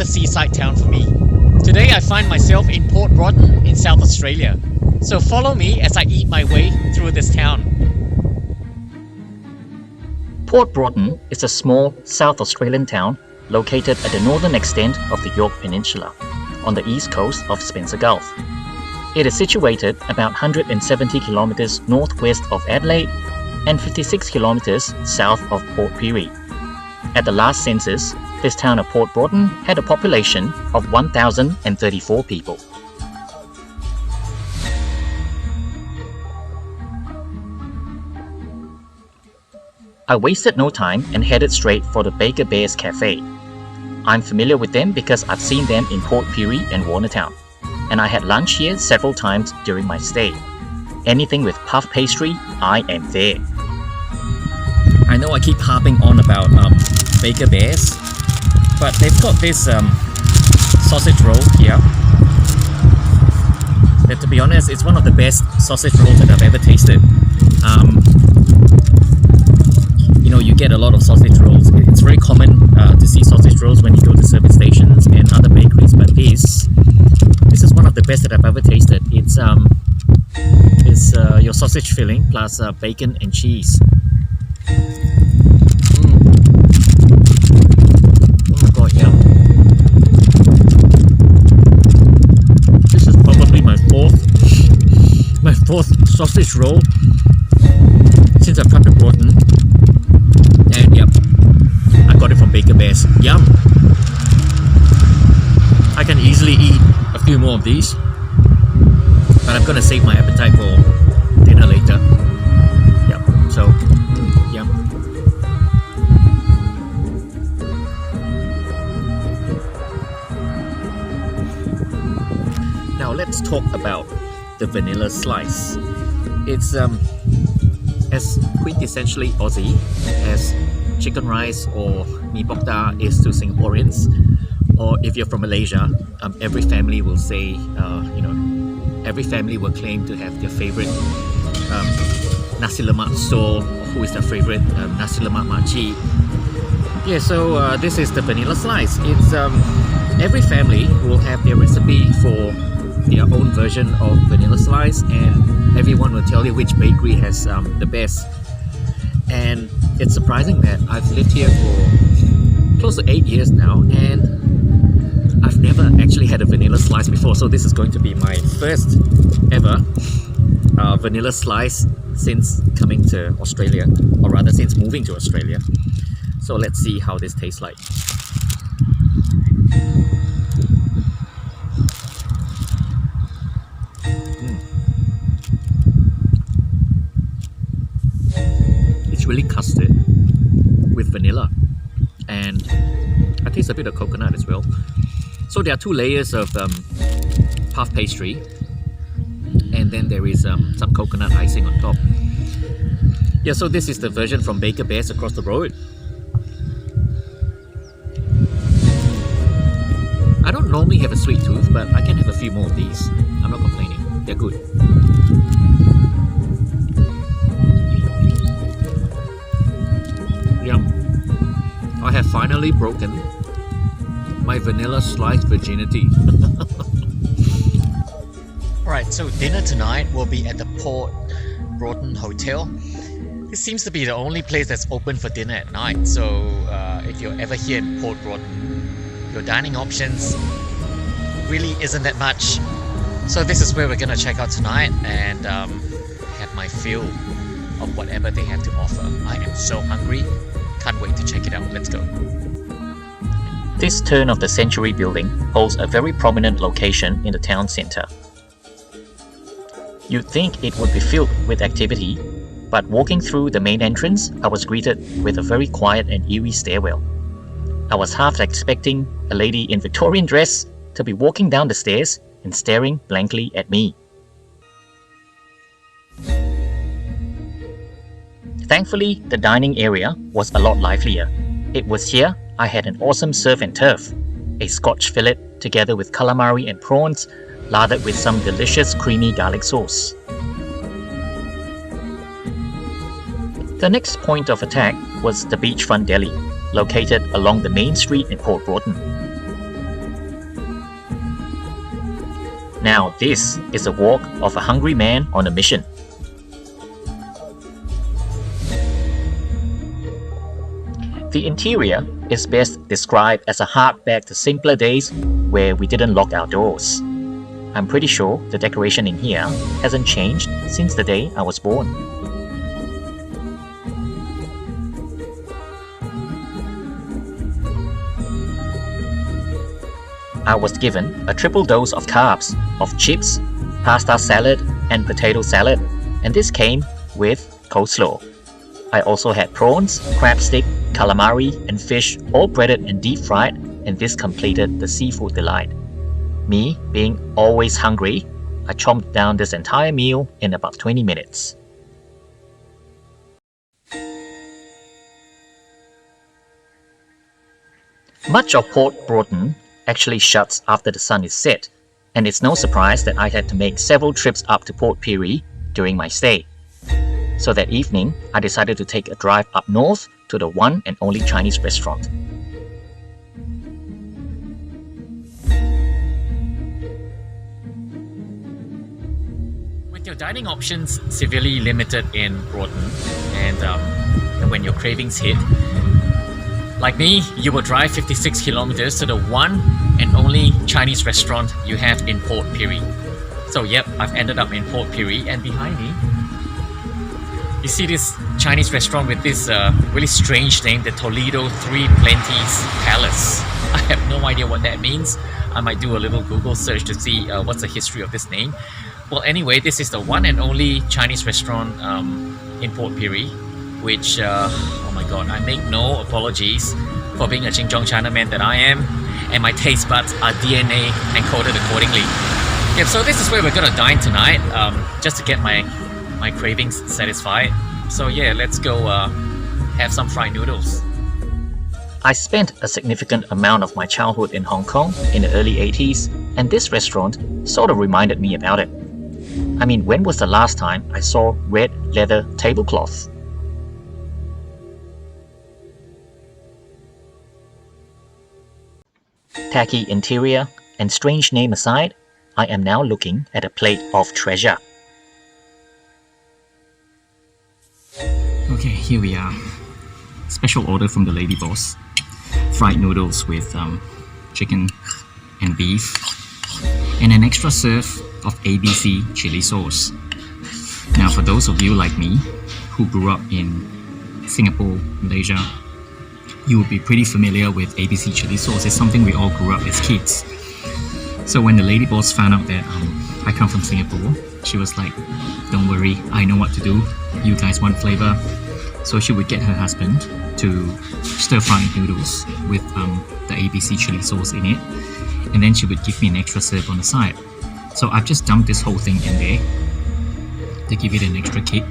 seaside town for me. Today I find myself in Port Broughton in South Australia. So follow me as I eat my way through this town. Port Broughton is a small South Australian town located at the northern extent of the Yorke Peninsula, on the east coast of Spencer Gulf. It is situated about 170 kilometers northwest of Adelaide and 56 kilometers south of Port Pirie. At the last census, this town of Port Broughton had a population of 1,034 people. I wasted no time and headed straight for the Baker Bears Cafe. I'm familiar with them because I've seen them in Port Pirie and Warnertown, and I had lunch here several times during my stay. Anything with puff pastry, I am there. I know I keep harping on about Baker Bears, but they've got this sausage roll here. That, to be honest, it's one of the best sausage rolls that I've ever tasted. You get a lot of sausage rolls. It's very common to see sausage rolls when you go to service stations and other bakeries, but this is one of the best that I've ever tasted. It's your sausage filling plus bacon and cheese. Oh my god, yeah. This is probably my fourth sausage roll since I've come to Broughton. And yep, I got it from Baker Bears. Yum! I can easily eat a few more of these, but I'm gonna save my appetite for dinner later. Yep, so, yum. Now let's talk about the vanilla slice. It's as quintessentially Aussie as chicken rice or mee pok da is to Singaporeans, or if you're from Malaysia, every family will say, every family will claim to have their favorite nasi lemak stall, or who is their favorite nasi lemak makcik. Yeah, so this is the vanilla slice. It's every family will have their recipe for their own version of vanilla slice, and everyone will tell you which bakery has the best. And it's surprising that I've lived here for close to 8 years now, and I've never actually had a vanilla slice before. So this is going to be my first ever vanilla slice since coming to Australia, or rather since moving to Australia. So let's see how this tastes like. Really custard with vanilla, and I taste a bit of coconut as well. So there are two layers of puff pastry, and then there is some coconut icing on top. Yeah, so this is the version from Baker Bears across the road. I don't normally have a sweet tooth, but I can have a few more of these. I'm not complaining, they're good. I have finally broken my vanilla slice virginity. Alright, so dinner tonight will be at the Port Broughton Hotel. This seems to be the only place that's open for dinner at night, so if you're ever here in Port Broughton, your dining options really isn't that much. So this is where we're gonna check out tonight and have my fill of whatever they have to offer. I am so hungry. Can't wait to check it out. Let's go. This turn of the century building holds a very prominent location in the town centre. You'd think it would be filled with activity, but walking through the main entrance, I was greeted with a very quiet and eerie stairwell. I was half expecting a lady in Victorian dress to be walking down the stairs and staring blankly at me. Thankfully, the dining area was a lot livelier. It was here I had an awesome surf and turf, a Scotch fillet together with calamari and prawns, larded with some delicious creamy garlic sauce. The next point of attack was the beachfront deli, located along the main street in Port Broughton. Now this is the walk of a hungry man on a mission. The interior is best described as a hardback to simpler days where we didn't lock our doors. I'm pretty sure the decoration in here hasn't changed since the day I was born. I was given a triple dose of carbs, of chips, pasta salad and potato salad, and this came with coleslaw. I also had prawns, crab stick, calamari and fish all breaded and deep fried, and this completed the seafood delight. Me being always hungry, I chomped down this entire meal in about 20 minutes. Much of Port Broughton actually shuts after the sun is set, and it's no surprise that I had to make several trips up to Port Pirie during my stay. So that evening, I decided to take a drive up north to the one and only Chinese restaurant. With your dining options severely limited in Broughton, and when your cravings hit, like me, you will drive 56 kilometers to the one and only Chinese restaurant you have in Port Pirie. So yep, I've ended up in Port Pirie, and behind me, you see this Chinese restaurant with this really strange name, the Toledo Three Plenties Palace. I have no idea what that means. I might do a little Google search to see what's the history of this name. Well, anyway, this is the one and only Chinese restaurant in Port Pirie, which, oh my god, I make no apologies for being a Xinjiang Chinaman that I am, and my taste buds are DNA encoded accordingly. Yep, so this is where we're gonna dine tonight, just to get my cravings satisfied. So yeah, let's go have some fried noodles. I spent a significant amount of my childhood in Hong Kong in the early 80s, and this restaurant sort of reminded me about it. I mean, when was the last time I saw red leather tablecloths? Tacky interior and strange name aside, I am now looking at a plate of treasure. Okay, here we are. Special order from the lady boss. Fried noodles with chicken and beef, and an extra serve of ABC chili sauce. Now, for those of you like me who grew up in Singapore, Malaysia, you will be pretty familiar with ABC chili sauce. It's something we all grew up as kids. So when the lady boss found out that I come from Singapore, she was like, don't worry, I know what to do. You guys want flavor. So she would get her husband to stir fry noodles with the ABC chili sauce in it, and then she would give me an extra serve on the side. So I've just dumped this whole thing in there to give it an extra kick.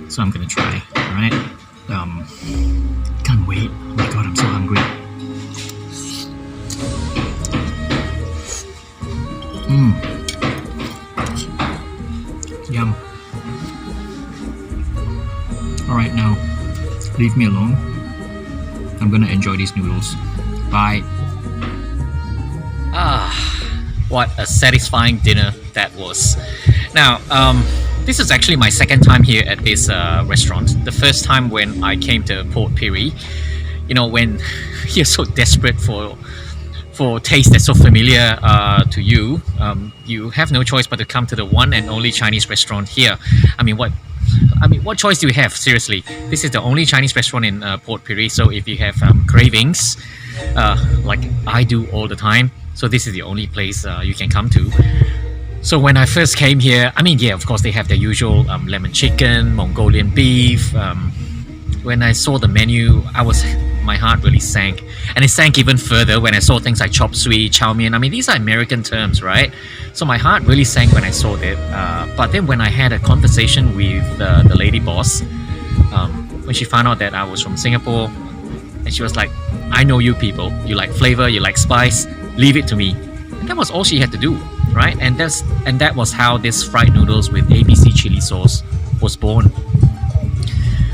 So I'm gonna try, alright? Can't wait. Oh my god, I'm so hungry. Yum. Alright, now leave me alone. I'm gonna enjoy these noodles. Bye. What a satisfying dinner that was. Now, this is actually my second time here at this restaurant. The first time when I came to Port Pirie, you know, when you're so desperate for taste that's so familiar to you, you have no choice but to come to the one and only Chinese restaurant here. I mean, what choice do we have? Seriously, this is the only Chinese restaurant in Port Pirie. So if you have cravings, like I do all the time, so this is the only place you can come to. So when I first came here, I mean, yeah, of course they have the usual lemon chicken, Mongolian beef. When I saw the menu, my heart really sank, and it sank even further when I saw things like chop suey, chow mein. I mean, these are American terms, right? So my heart really sank when I saw that. But then when I had a conversation with the lady boss, when she found out that I was from Singapore, and she was like, I know you people, you like flavor, you like spice, leave it to me. And that was all she had to do, right? And that was how this fried noodles with ABC chili sauce was born.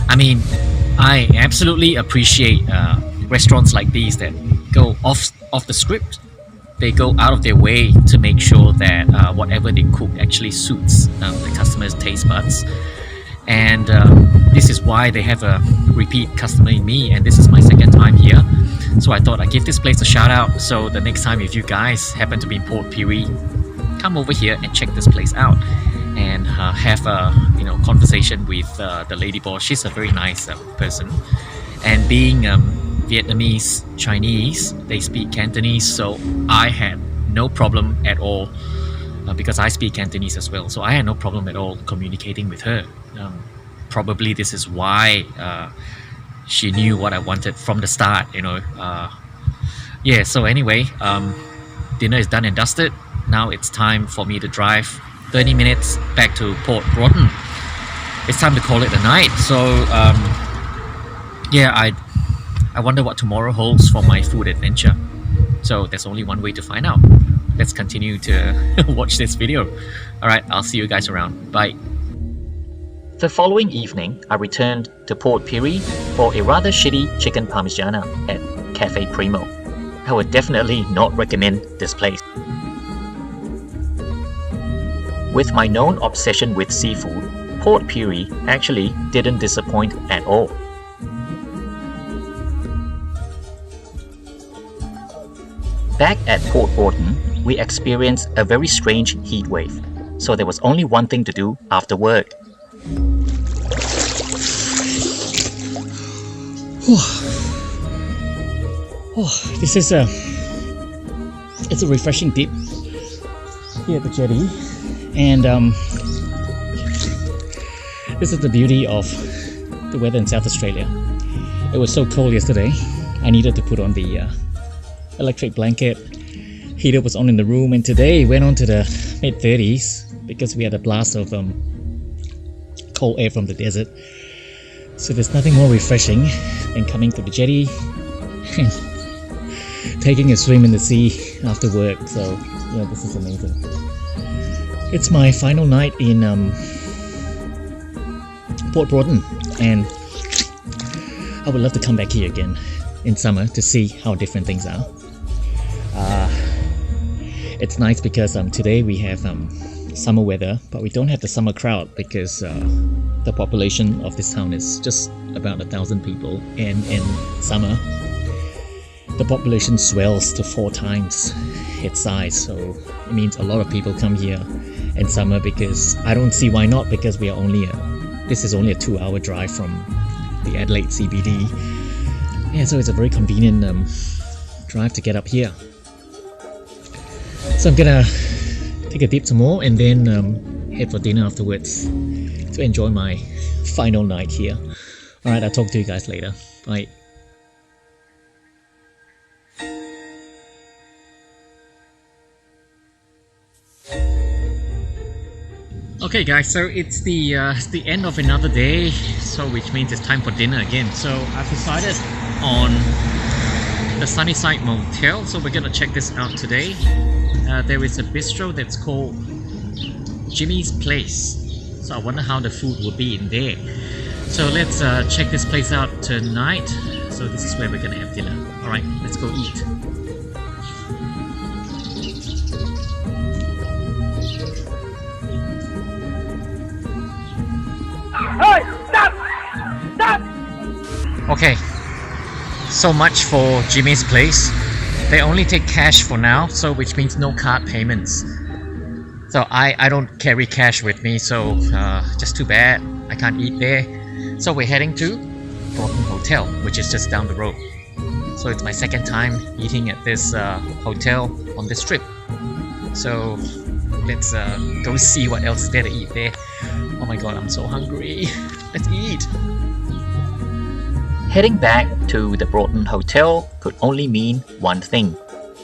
I mean, I absolutely appreciate restaurants like these that go off the script, they go out of their way to make sure that whatever they cook actually suits the customer's taste buds. And this is why they have a repeat customer in me, and this is my second time here. So I thought I'd give this place a shout out. So the next time if you guys happen to be in Port Pirie, come over here and check this place out and have a conversation with the lady boss. She's a very nice person, and being Vietnamese, Chinese, they speak Cantonese, so I had no problem at all because I speak Cantonese as well. So I had no problem at all communicating with her. Probably this is why she knew what I wanted from the start, Yeah, so anyway, dinner is done and dusted. Now it's time for me to drive 30 minutes back to Port Broughton. It's time to call it a night. So yeah, I wonder what tomorrow holds for my food adventure. So there's only one way to find out. Let's continue to watch this video. Alright, I'll see you guys around. Bye. The following evening, I returned to Port Pirie for a rather shitty chicken parmigiana at Cafe Primo. I would definitely not recommend this place. With my known obsession with seafood, Port Pirie actually didn't disappoint at all. Back at Port Broughton, we experienced a very strange heat wave, so there was only one thing to do after work. This is it's a refreshing dip here at the jetty, and this is the beauty of the weather in South Australia. It was so cold yesterday, I needed to put on the electric blanket. Heater was on in the room, and today went on to the mid-30s because we had a blast of cold air from the desert. So there's nothing more refreshing than coming to the jetty and taking a swim in the sea after work. So yeah, this is amazing. It's my final night in Port Broughton, and I would love to come back here again in summer to see how different things are. It's nice because today we have summer weather, but we don't have the summer crowd because the population of this town is just about 1,000 people, and in summer the population swells to 4 times its size. So it means a lot of people come here in summer, because I don't see why not, because we are this is only a 2-hour drive from the Adelaide CBD. Yeah, so it's a very convenient drive to get up here. So I'm gonna take a dip some more and then head for dinner afterwards to enjoy my final night here. Alright, I'll talk to you guys later. Bye. Okay guys, so it's the end of another day, so which means it's time for dinner again. So I've decided on the Sunnyside Motel, so we're gonna check this out today. There is a bistro that's called Jimmy's Place, so I wonder how the food will be in there. So let's check this place out tonight. So this is where we're gonna have dinner. Alright, let's go eat. Hey, stop! Stop! Okay, so much for Jimmy's Place. They only take cash for now, so which means no card payments. So I don't carry cash with me, so just too bad I can't eat there. So we're heading to Broughton Hotel, which is just down the road. So it's my second time eating at this hotel on this trip. So let's go see what else is there to eat there. Oh my god, I'm so hungry. Let's eat. Heading back to the Broughton Hotel could only mean one thing.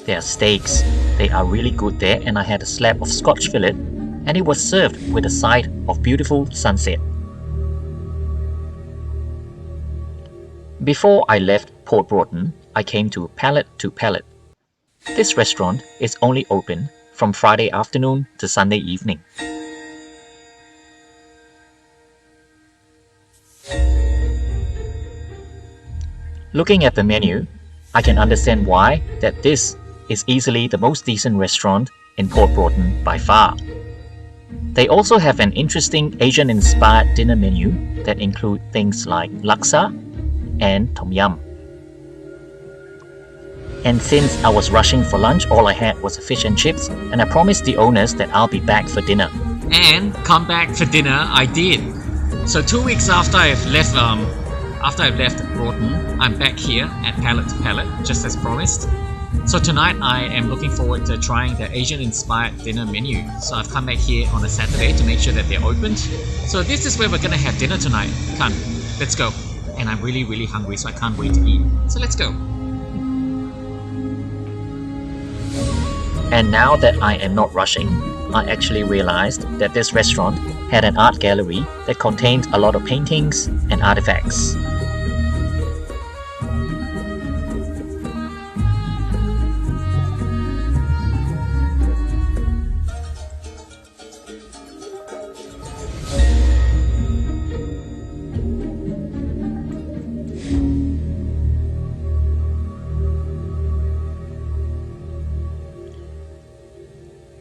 There are steaks. They are really good there, and I had a slab of Scotch fillet, and it was served with a side of beautiful sunset. Before I left Port Broughton, I came to Palate to Palate. This restaurant is only open from Friday afternoon to Sunday evening. Looking at the menu, I can understand why that this is easily the most decent restaurant in Port Broughton by far. They also have an interesting Asian-inspired dinner menu that include things like laksa and tom yum. And since I was rushing for lunch, all I had was a fish and chips, and I promised the owners that I'll be back for dinner. And come back for dinner, I did. So 2 weeks after I've left Broughton, I'm back here at Pallet to Pallet, just as promised. So tonight I am looking forward to trying the Asian-inspired dinner menu. So I've come back here on a Saturday to make sure that they're opened. So this is where we're gonna have dinner tonight. Come, let's go. And I'm really hungry, so I can't wait to eat. So let's go. And now that I am not rushing, I actually realized that this restaurant had an art gallery that contained a lot of paintings and artifacts.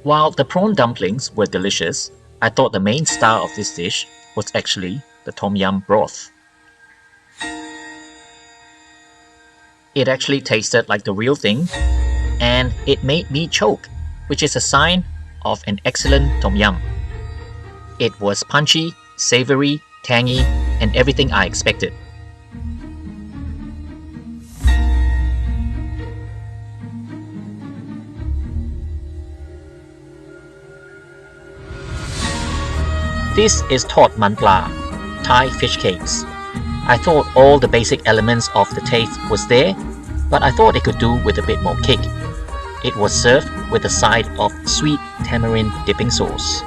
While the prawn dumplings were delicious, I thought the main star of this dish was actually the tom yum broth. It actually tasted like the real thing, and it made me choke, which is a sign of an excellent tom yum. It was punchy, savory, tangy, and everything I expected. This is taught man pla, Thai fish cakes. I thought all the basic elements of the taste was there, but I thought it could do with a bit more kick. It was served with a side of sweet tamarind dipping sauce.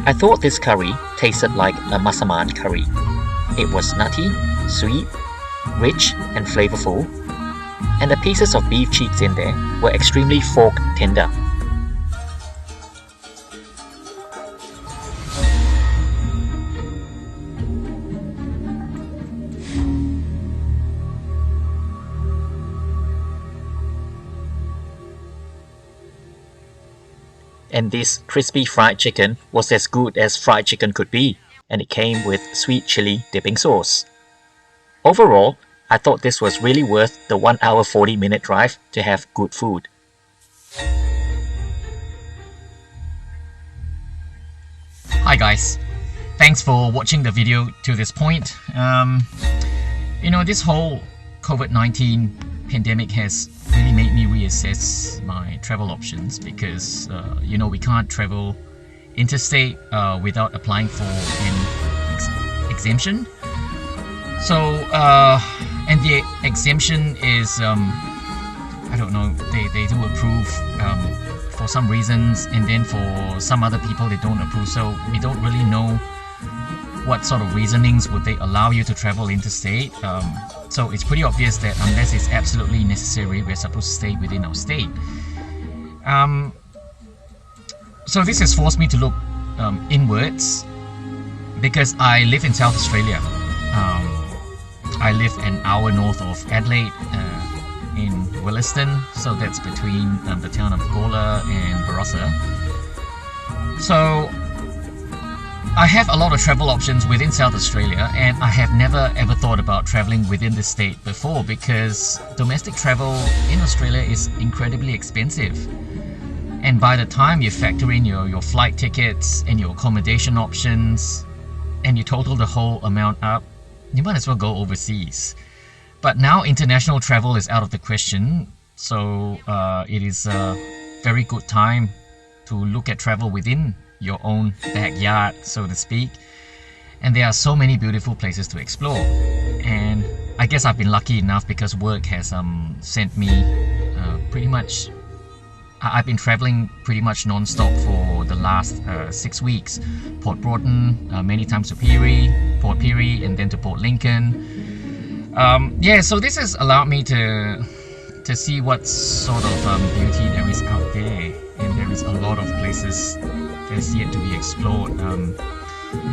I thought this curry tasted like a masaman curry. It was nutty, sweet, rich and flavorful, and the pieces of beef cheeks in there were extremely fork tender. And this crispy fried chicken was as good as fried chicken could be, and it came with sweet chili dipping sauce. Overall, I thought this was really worth the 1 hour 40-minute drive to have good food. Hi guys, thanks for watching the video to this point. This whole COVID-19 pandemic has really made me reassess my travel options because we can't travel interstate without applying for an exemption. So and the exemption is I don't know, they do approve for some reasons, and then for some other people they don't approve, so we don't really know what sort of reasonings would they allow you to travel interstate. So it's pretty obvious that unless it's absolutely necessary, we're supposed to stay within our state. So this has forced me to look inwards because I live in South Australia. I live an hour north of Adelaide in Williston, so that's between the town of Gawler and Barossa. So I have a lot of travel options within South Australia, and I have never ever thought about traveling within the state before because domestic travel in Australia is incredibly expensive. And by the time you factor in your flight tickets and your accommodation options and you total the whole amount up, you might as well go overseas. But now international travel is out of the question, so it is a very good time to look at travel within your own backyard, so to speak. And there are so many beautiful places to explore, and I guess I've been lucky enough because work has sent me pretty much I've been traveling pretty much non-stop for the last 6 weeks. Port Broughton, many times to Pirie, Port Pirie, and then to Port Lincoln. Yeah, so this has allowed me to see what sort of beauty there is out there, and there is a lot of places that's yet to be explored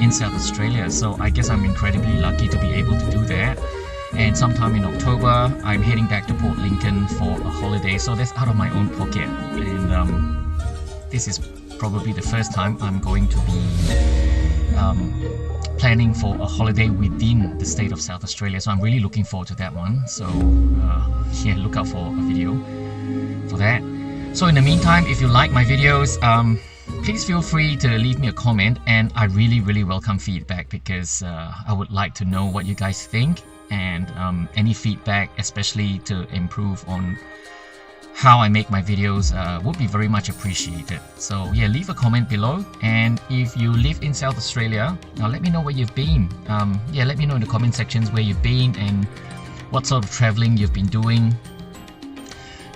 in South Australia. So I guess I'm incredibly lucky to be able to do that. And sometime in October, I'm heading back to Port Lincoln for a holiday, so that's out of my own pocket. And this is probably the first time I'm going to be planning for a holiday within the state of South Australia. So I'm really looking forward to that one. So yeah, look out for a video for that. So in the meantime, if you like my videos, please feel free to leave me a comment, and I really welcome feedback, because I would like to know what you guys think, and any feedback, especially to improve on how I make my videos, would be very much appreciated. So yeah, leave a comment below, and if you live in South Australia, let me know where you've been. Yeah, let me know in the comment sections where you've been and what sort of traveling you've been doing.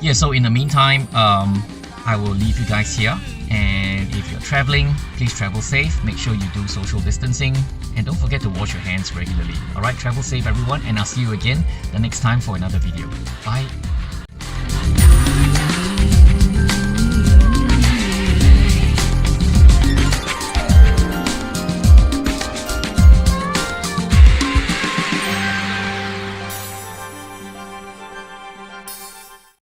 Yeah, so in the meantime, I will leave you guys here, and if you're traveling, please travel safe, make sure you do social distancing, and don't forget to wash your hands regularly. Alright, travel safe everyone, and I'll see you again the next time for another video. Bye!